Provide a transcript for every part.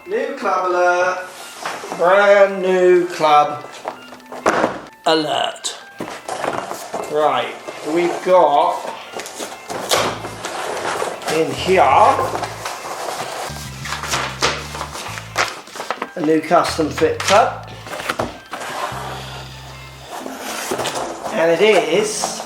New club alert. Brand new club alert. Right, we've got in here a new custom fit club, and it is,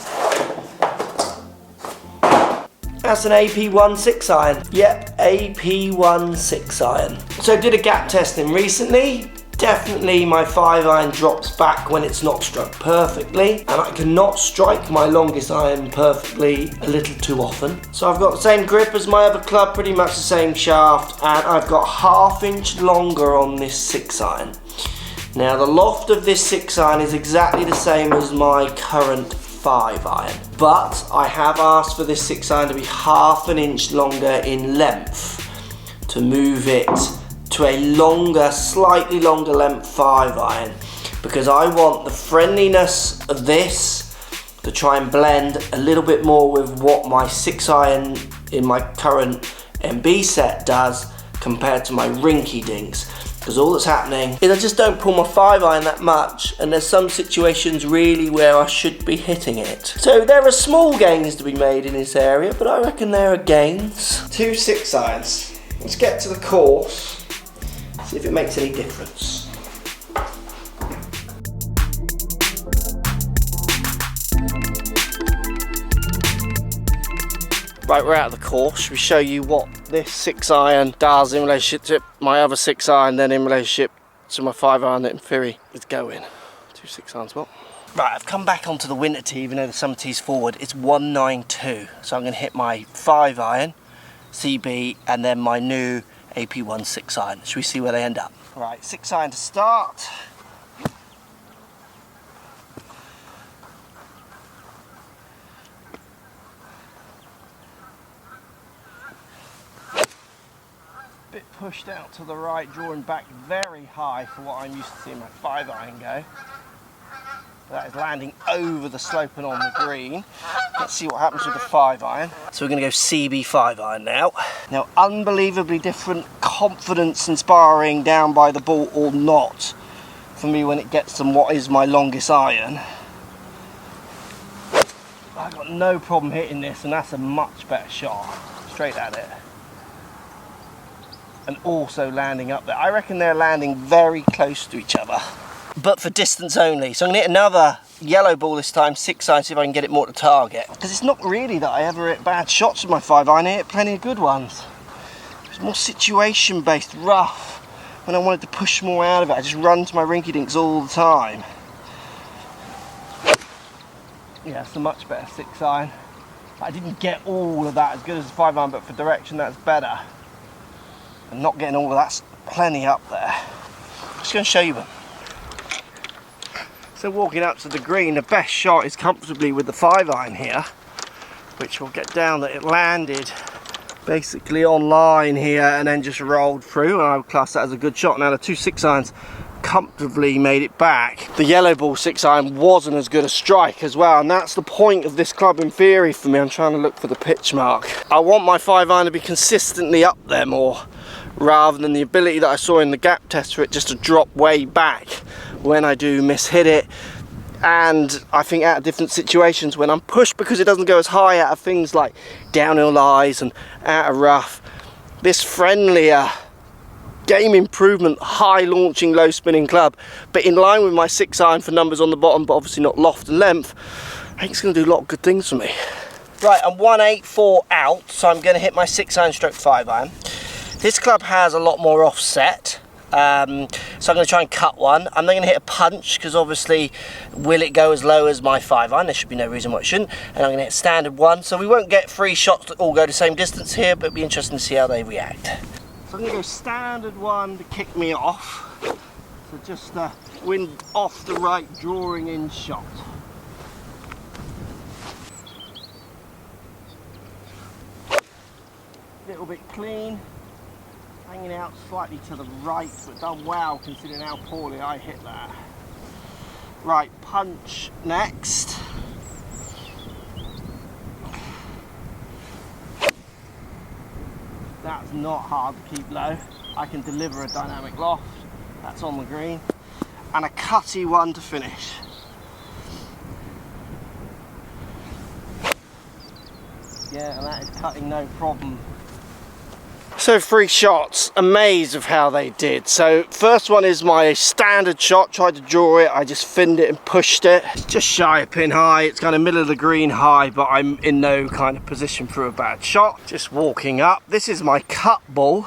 that's an AP1 6 iron. Yep, AP1 6 iron. So I did a gap testing recently. Definitely my 5 iron drops back when it's not struck perfectly, and I cannot strike my longest iron perfectly a little too often. So I've got the same grip as my other club, pretty much the same shaft, and I've got 1/2 inch longer on this 6 iron. Now the loft of this 6 iron is exactly the same as my current 5 iron, but I have asked for this 6 iron to be 1/2 inch longer in length to move it to a longer, slightly longer length 5 iron, because I want the friendliness of this to try and blend a little bit more with what my 6 iron in my current MB set does compared to my rinky dinks. Because all that's happening is I just don't pull my 5 iron that much, and there's some situations really where I should be hitting it. So there are small gains to be made in this area, but I reckon there are gains. 2 6 irons. Let's get to the course. See if it makes any difference. Right, we're out of the course. Should we show you what this 6 iron does in relationship to my other 6 iron, then in relationship to my 5 iron that in theory is going. 2 6 irons, what? Right, I've come back onto the winter tee, even though the summer tee's forward. It's 192, so I'm going to hit my 5 iron, CB, and then my new AP1 6 iron. Should we see where they end up? Right, 6 iron to start. Bit pushed out to the right, drawing back very high for what I'm used to seeing my 5 iron go. That is landing over the slope and on the green. Let's see what happens with the 5 iron. So we're going to go CB 5 iron now. Now, unbelievably different confidence inspiring down by the ball or not for me when it gets to what is my longest iron. I've got no problem hitting this, and that's a much better shot. Straight at it. And also landing up there. I reckon they're landing very close to each other, but for distance only. So I'm going to hit another yellow ball this time, 6 iron, see if I can get it more to target. Because it's not really that I ever hit bad shots with my 5 iron, I hit plenty of good ones. It's more situation based, rough. When I wanted to push more out of it, I just run to my rinky dinks all the time. Yeah, it's a much better 6 iron. I didn't get all of that as good as the 5 iron, but for direction that's better. And not getting all of that's plenty up there. I'm just going to show you them. So walking up to the green, the best shot is comfortably with the 5 iron here, which we'll get down that it landed basically on line here and then just rolled through, and I would class that as a good shot. Now the 2 6 irons comfortably made it back. The yellow ball 6 iron wasn't as good a strike as well, and that's the point of this club in theory for me. I'm trying to look for the pitch mark. I want my 5 iron to be consistently up there more, rather than the ability that I saw in the gap test for it just to drop way back when I do miss-hit it. And I think out of different situations when I'm pushed, because it doesn't go as high out of things like downhill lies and out of rough, this friendlier game improvement, high launching, low spinning club, but in line with my 6 iron for numbers on the bottom, but obviously not loft and length, I think it's going to do a lot of good things for me. Right, I'm 184 out, so I'm going to hit my 6 iron stroke 5 iron. This club has a lot more offset, so I'm going to try and cut one. I'm then going to hit a punch, because obviously will it go as low as my 5 iron? There should be no reason why it shouldn't. And I'm going to hit standard 1, so we won't get 3 shots that all go the same distance here, but it'll be interesting to see how they react. So I'm going to go standard 1 to kick me off, so just wind off the right, drawing in shot. Little bit clean, hanging out slightly to the right, but done well considering how poorly I hit that. Right, punch next. That's not hard to keep low. I can deliver a dynamic loft. That's on the green. And a cutty one to finish. Yeah, and that is cutting no problem. So 3 shots, amazed of how they did. So first one is my standard shot, tried to draw it, I just finned it and pushed it. Just shy of pin high, it's kind of middle of the green high, but I'm in no kind of position for a bad shot. Just walking up. This is my cut ball,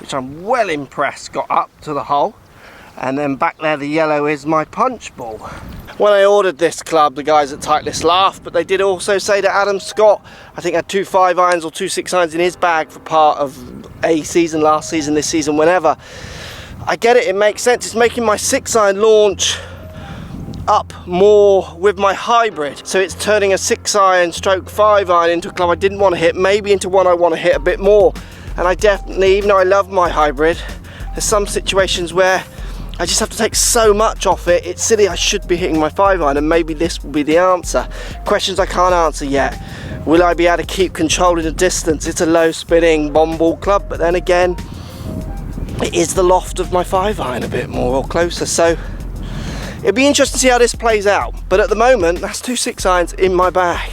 which I'm well impressed got up to the hole. And then back there, the yellow is my punch ball. When I ordered this club, the guys at Titleist laughed, but they did also say that Adam Scott, I think, had 2 5-irons or 2 6-irons in his bag for part of a season, last season, this season, whenever. I get it, it makes sense. It's making my 6-iron launch up more with my hybrid. So it's turning a 6-iron stroke 5-iron into a club I didn't want to hit, maybe into one I want to hit a bit more. And I definitely, even though I love my hybrid, there's some situations where I just have to take so much off it. It's silly, I should be hitting my 5-iron, and maybe this will be the answer. Questions I can't answer yet. Will I be able to keep controlling the distance? It's a low spinning bomb ball club, but then again, it is the loft of my 5-iron a bit more or closer. So it'll be interesting to see how this plays out. But at the moment, that's 2 6-irons in my bag.